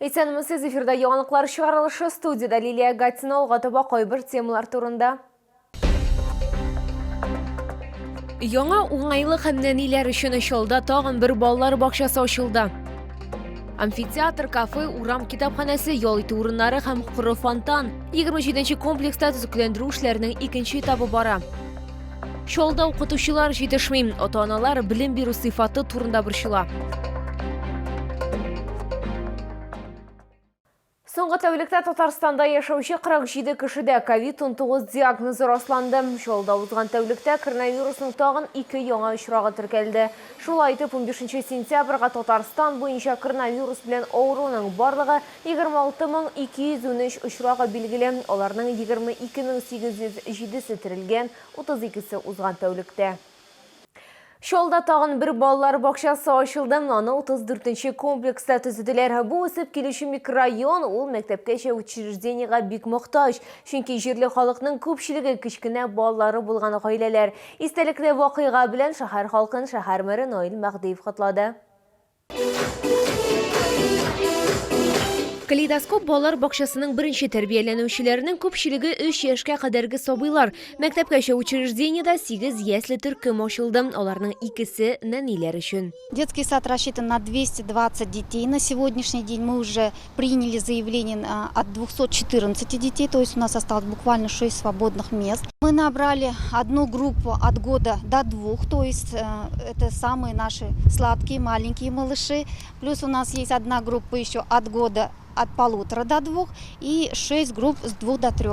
Әйтсәніміз эфирда яңалыклар шығарылышы студияда Лилия Гатина олғатыба қойбір темалар турында. Яңа уңайлы хәмнәниләр өчен ышылда тагын бер балалар бакчасы ачылды. Амфитеатр, кафе, урам китапханәсе, ял итү урыннары һәм коры фонтан 27-нче комплекста төзекләндерү эшләренең икенче этабы бара. Шолда укытучылар җитешми, ата-аналар белем бирү сыйфаты турында борчыла. Соңғы тәуліктә Татарстанда яшаучы 47 кешедә COVID-19 диагнозы расланды. Шолда узган тәулектә коронавирусның тагын 2 яңа очрагы теркәлде. Шулай итеп 15 сентябрьгә Татарстан буенча коронавирус белән авыруның барлыгы 26213 очрагы билгеле. Аларның 22807 терелгән, 32-се узган тәулектә. Шолда тагын бер балалар бакчасы ачылды. Аны 34-нче комплекста төзеделәр. Бу үсеп килүче микрорайон ул мәктәпкәчә учреждениегә бик мохтаҗ. Чөнки җирле халыкның күпчелеге кичкенә балалары булган гаиләләр. Истәлекле вакыйга белән шәһәр халкын шәһәр мэре Наил Мәгдиев котлады. Калейдоскоп балалар бакчасының беренче тәрбияләнүчеләренең күпчелеге 3 яшькә кадәрге сабыйлар. Мәктәпкәчә учреждениедә 8 ясле төркем ачылды. Аларның икесе нәниләр өчен. Детский сад рассчитан на 220 детей. На сегодняшний день мы уже приняли заявление от 214 детей, то есть у нас осталось буквально 6 свободных мест. Мы набрали одну группу от года до 2, то есть это самые наши сладкие маленькие малыши. Плюс у нас есть одна группа еще от года от 1,5 до 2 и 6 групп с 2 до 3.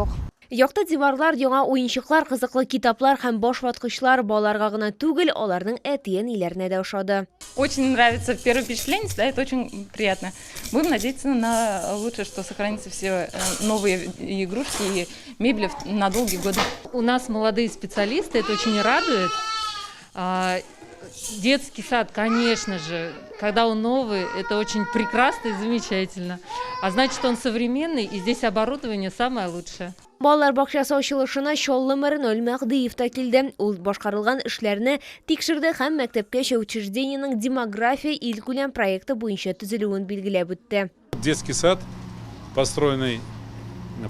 Якты диварлар, яңа уенчыклар, кызыклы китаплар һәм баш ваткычлар балаларга гына түгел, аларның әтиен-иләренә дә ошады. Очень нравится первое впечатление, да, это очень приятно. Будем надеяться на лучшее, что сохранятся все новые игрушки и мебель на долгие годы. У нас молодые специалисты, это очень радует. Детский сад, конечно же, когда он новый, это очень прекрасно и замечательно. А значит, он современный, и здесь оборудование самое лучшее. Балалар бакчасы ачылышына Чаллы мэры Наил Мәгдиев та килде. Ул башкарылган эшләрне тикшерде һәм мәктәпкәчә учреждениенең демография илкүләм проекты буенча төзелүен билгеләп үтте. Детский сад, построенный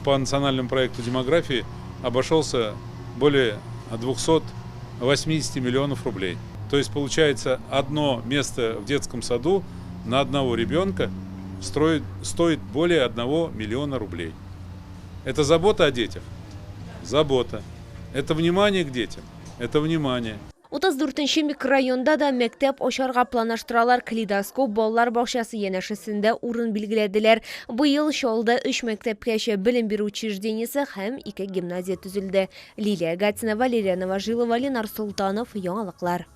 по национальному проекту демографии, обошелся более 280 миллионов рублей. То есть получается, одно место в детском саду на одного ребенка стоит более 1 миллиона рублей. Это забота о детях? Забота. Это внимание к детям? Это внимание. 34-нче микрорайонда да мәктәп ачарга планлаштыралар. Калейдоскоп балалар бакчасы янәшәсендә урын билгеләделәр. Быел Чаллыда 3 мәктәпкәчә белем бирү учреждениесе һәм 2 гимназия төзелде. Лилия Гатина, Валерия Новожилова, Ленар Султанов, яңалыклар.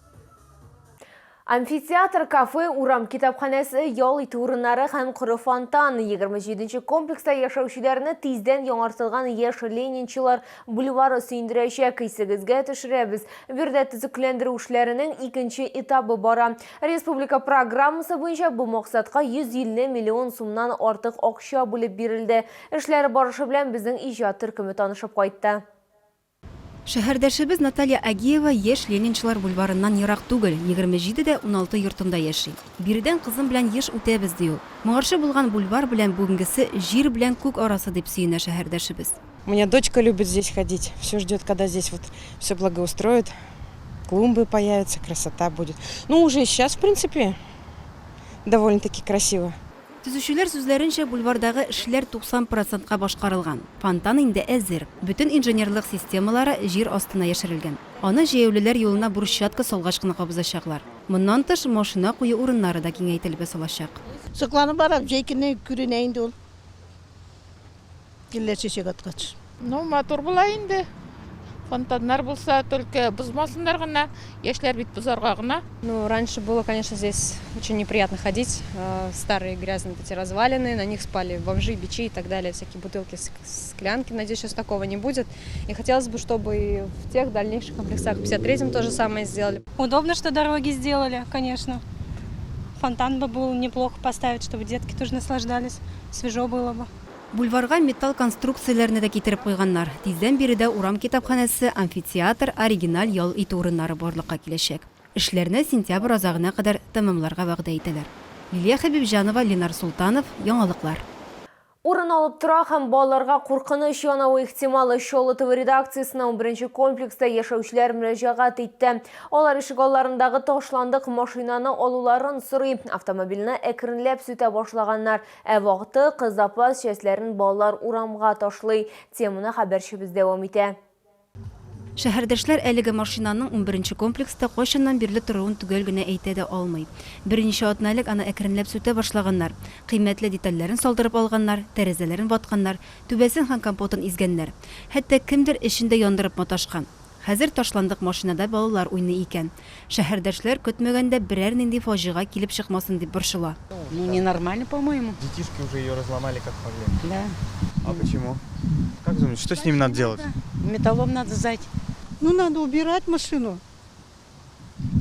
Амфитеатр, кафе, урам китапханәсе, ял итү урыннары һәм коры фонтан 27-нче комплекста яшәүчеләрне тиздән яңартылган яшь ленинчылар бульвары сөендерәчәк. Исегезгә төшерәбез. Бердә төзекләндерү эшләренең икенче этабы бара. Республика программасы буенча бу максатка 150 миллион сумнан артык акча бүлеп бирелде. Эшләр барышы белән безнең иҗат төркеме танышып кайтты. Шәһәрдәшебез Наталья Агиева яшь ленинчылар бульварыннан ерак түгел, 27-дә 16 йортында яши. Биредән кызым белән еш үтәбез ди ул. Моңарчы булган бульвар белән бүгенгесе җир белән күк арасы дип сөенә шәһәрдәшебез. У меня дочка любит здесь ходить. Все ждет, когда здесь вот все благоустроят, клумбы появятся, красота будет. Ну, уже сейчас, в принципе, довольно-таки красиво. Төзүчеләр сүзләренчә, бульвардагы эшләр 90%-ка башкарылган. Фонтан инде әзер. Бүтән инженерлык системалары җир астына яшерелгән. Аны җәяүлеләр юлына брусчатка салгач кына кабызачаклар. Моннан тыш машина кую урыннары да киңәйтелеп ясалачак. Сокланып барам, җәйкене күренә инде ул. Килләр чәчәк аткач. Ну, мотор була инде. Фонтаннар булса, только бузмасыннар гына, яшьләр бит бузарга гына. Ну, раньше было, конечно, здесь очень неприятно ходить. Старые грязные эти развалины, на них спали бомжи, бичи и так далее, всякие бутылки, склянки. Надеюсь, сейчас такого не будет. И хотелось бы, чтобы и в тех дальнейших комплексах, в 53-м то же самое сделали. Удобно, что дороги сделали, конечно. Фонтан бы было неплохо поставить, чтобы детки тоже наслаждались, свежо было бы. Бульварга металл конструкцияләрне дә китереп куйганнар. Тиздән биредә урам китапханәсе, амфитеатр, оригиналь ял итү урыннары барлыкка киләчәк. Эшләрне сентябрь азагына кадәр тәмамларга вәгъдә итәләр. Лилия Хабибжанова, Ленар Султанов, яңалыклар. Урын алып тұра һәм балаларға қорқыныш янауы ихтималы Шолы ТВ редакциясының бірінші комплекста яшаучылар мөрәҗәгать итте. Олар ишек алларындагы ташландык машинаны алуларын сорый, автомобильне әкренләп сүтә башлаганнар. Вакыты кыз запас частьләрен балалар урамга ташлый. Теманы хәбәрчебез дәвам итә. Шәһәрдәшләр әлеге машинаның 11-нче комплекста кайчаннан бирле торуын түгел генә әйтә дә алмый. Берничә атналык аны әкренләп сүтә башлаганнар. Кыйммәтле детальләрен салдырып алганнар, тәрәзәләрен ватканнар, түбәсен һәм компотын изгәннәр. Хәтта кемдер эшендә яндырып маташкан. Хәзер ташландык машинада балалар уйный икән. Шәһәрдәшләр көтмәгәндә берәр нинди фаҗига килеп чыкмасын дип борчыла. Ну, ненормально, по-моему. Детишки уже ее разломали как могли. Да. А почему? Как думаете, что с ними надо делать? Металлом надо сдать. Ну, надо убирать машину.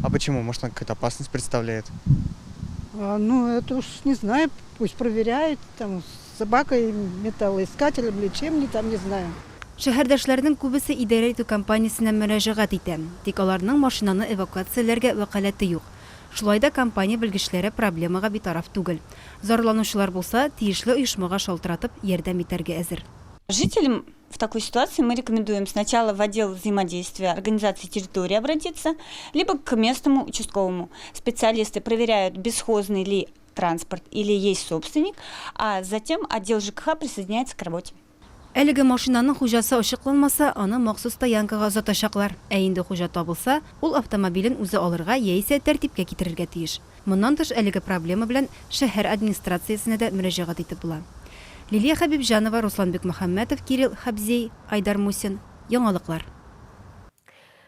А почему? Может, она какая-то опасность представляет? Ну, это уж не знаю, пусть проверяют, там, с собакой, металлоискателем или чем-нибудь там, не знаю. Шәһәрдәшләрнең күбесе идарә итү компаниясенә мөрәҗәгать итә. Тик аларның машинаны эвакуацияләргә вәкаләте юк. Шулай да компания белгечләре проблемага битараф түгел. Зарланучылар булса, тиешле оешмага шалтыратып ярдәм итәргә әзер. Жителям в такой ситуации мы рекомендуем сначала в отдел взаимодействия организации территории обратиться, либо к местному участковому. Специалисты проверяют, бесхозный ли транспорт или есть собственник, а затем отдел ЖКХ присоединяется к работе. Әлеге машинаның хуҗасы ачыкланмаса, аны махсус таянкага озатачаклар. Ә инде хуҗа табылса, ул автомобилен үзе алырга яисә тәртипкә китерергә тиеш. Моннан тыш әлеге проблема белән шәһәр администрациясенә дә мөрәҗәгать итеп була. Лилия Хабибжанова, Русланбек Мөхәммәтов, Кирилл Хабзей, Айдар Мусин. Яңалыклар.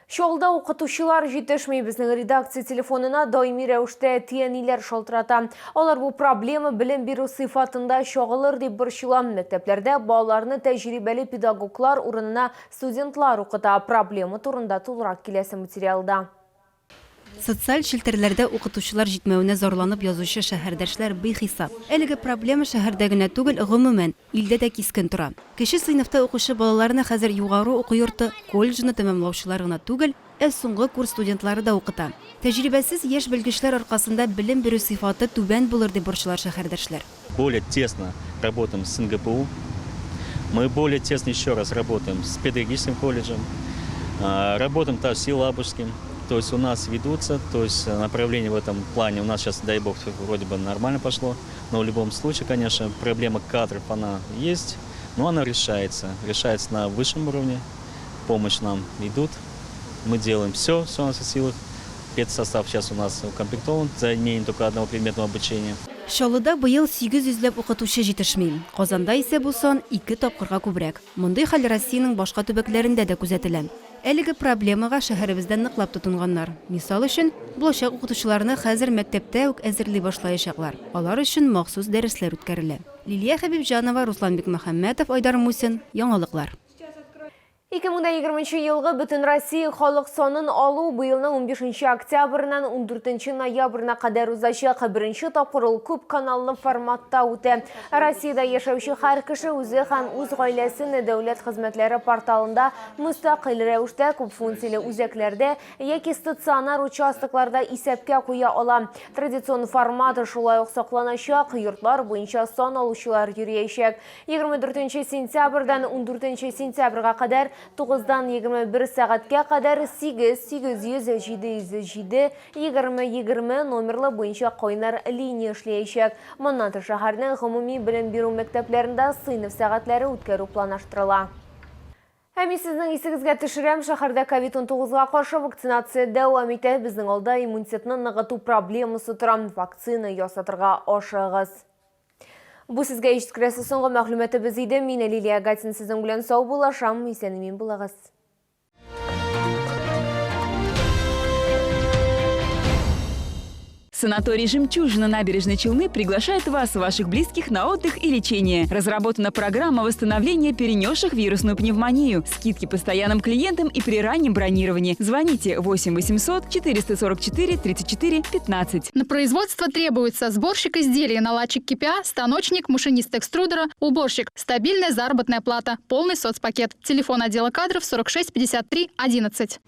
Шолда укытучылар җитешмәй безнең редакция телефонына даими рәвештә тияниләр шалтырата. Алар бу проблема белем бирү сыйфатында чагылыр дип борчыла. Мәктәпләрдә балаларны тәҗрибәле педагоглар урынына студентлар укыта. Проблема турында тулырак киләсе материалда. Социаль шелтерләрдә укытучылар җитмәвенә зарланып язучы шәһәрдәшләр бихисап. Әлеге проблема шәһәрдә генә түгел, гомумән илдә дә кискен тора. Кече сыйныфта укучы балаларны хәзер югары уку йорты, колледжны тәмамлаучылар гына түгел, соңгы курс студентлары да укыта. Тәҗрибәсез яшь белгечләр аркасында белем бирү сыйфаты түбән булыр дип борчылар шәһәрдәшләр. Более тесно работаем с НГПУ. Мы более тесно еще раз работаем с педагогическим колледжем. Работаем также с Елабужским. То есть у нас ведутся, то есть направление в этом плане у нас сейчас, дай бог, вроде бы нормально пошло. Но в любом случае, конечно, проблема кадров, она есть, но она решается. Решается на высшем уровне. Помощь нам идут. Мы делаем все у нас в силах. Педсостав сейчас у нас укомплектован, за неимением только одного предметного обучения. Шалыда быел 800 укытучы җитешми. Казанда исә бу сан 2 тапкырга күбрәк. Мондый хәл Россиянең башка төбәкләрендә дә күзәтелә. Әлеге проблемага шәһәребездә ныклап тотынганнар. Мисал өчен, булачак укытучыларны хәзер мәктәптә үк әзерли башлаячаклар. Алар өчен махсус дәресләр үткәрелә. Лилия Хабибжанова, Русланбек Мөхәммәтов, Айдар Мусин. Яңалыклар. 2020 елгы бөтен Россия халык санын алу быелның 15 октябрьнән 14 ноябрьна кадәр узачак. Беренче тапкыр ул күп каналлы форматта үтә. Россиядә яшәүче һәр кеше үзе һәм үз гаиләсен дәүләт хезмәтләре порталында мустакыл рәвештә күп функцияле үзәкләрдә яки стационар участокларда исәпкә куя ала. Традицион формат шулай ук сакланачак, йортлар буенча сан алучылар йөриячәк. 24 сентябрьдән 14 сентябрьгә кадәр 9-дан 21 сәгатькә кадәр 8-707-20-20 номерлы буенча кайнар линия эшләячәк. Моннан тыш шәһәрнең гомуми белем бирү мәктәпләрендә сыйныф сәгатьләре үткәрү планлаштырыла. Әми сезнең исегезгә төшерәм, шәһәрдә COVID-19-га каршы вакцинация дәвам итә. Безнең алда иммунитетны ныгыту проблемасы тора. Вакцина ясатырга ашыгыз. Бу сезгә ишеткерәсе соңгы мәгълүматыбыз иде. Мин Лилия Гатин сезнең белән сау булашам. Исән-имин булагыз. Санаторий «Жемчужина» набережной Челны приглашает вас и ваших близких на отдых и лечение. Разработана программа восстановления перенесших вирусную пневмонию. Скидки постоянным клиентам и при раннем бронировании. Звоните 8 800 444 34 15. На производство требуется сборщик изделий, наладчик КПА, станочник, машинист экструдера, уборщик. Стабильная заработная плата. Полный соцпакет. Телефон отдела кадров 46 53 11.